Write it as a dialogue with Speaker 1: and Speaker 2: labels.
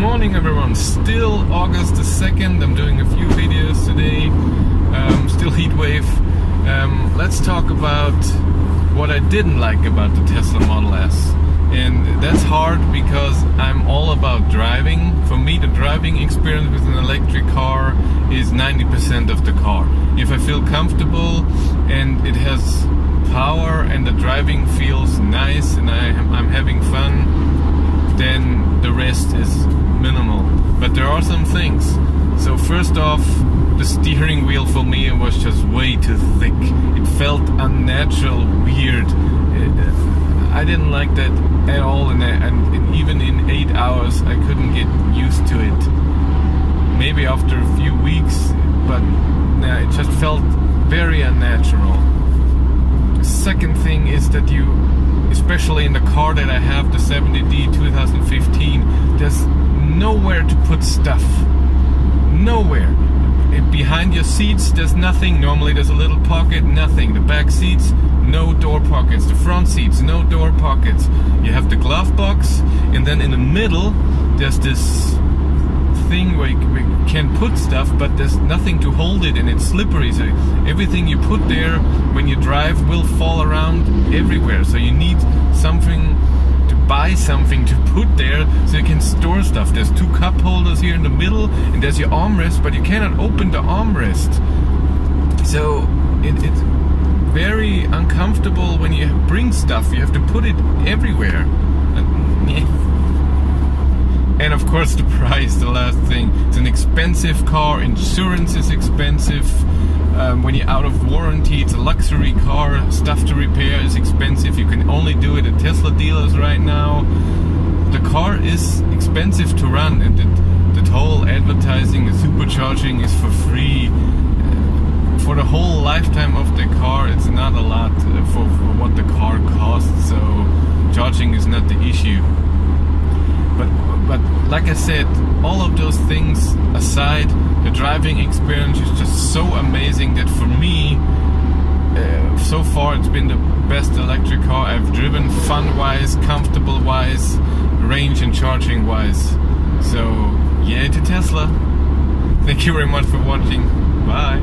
Speaker 1: morning everyone, still August the 2nd, I'm doing a few videos today, still heat wave. Let's talk about what I didn't like about the Tesla Model S. And that's hard because I'm all about driving. For me, the driving experience with an electric car is 90% of the car. If I feel comfortable and it has power and the driving feels nice and I'm having fun, then the rest is minimal. But there are some things. So first off, the steering wheel for me was just way too thick. It felt unnatural, weird. I didn't like that at all, and even in 8 hours I couldn't get used to it. Maybe after a few weeks, but it just felt very unnatural. Second thing is that you, especially in the car that I have, the 70D 2015, there's nowhere to put stuff. Nowhere. Behind your seats there's nothing. Normally there's a little pocket, nothing. The back seats, no door pockets. The front seats, no door pockets. You have the glove box, and then in the middle there's this thing where you can put stuff, but there's nothing to hold it, and it's slippery, so everything you put there when you drive will fall around everywhere. So you need something to buy, something to put there so you can store stuff. There's two cup holders here in the middle, and there's your armrest, but you cannot open the armrest. So it's very uncomfortable when you bring stuff. You have to put it everywhere. And of course the price, the last thing. It's an expensive car, insurance is expensive. When you're out of warranty, it's a luxury car, stuff to repair is expensive. You can only do it at Tesla dealers right now. The car is expensive to run, and the whole advertising, the supercharging is for free. For the whole lifetime of the car, it's not a lot for what the car costs, so charging is not the issue. But like I said, all of those things aside, the driving experience is just so amazing that for me, so far it's been the best electric car I've driven, fun-wise, comfortable-wise, range and charging-wise. So, yeah, to Tesla. Thank you very much for watching. Bye.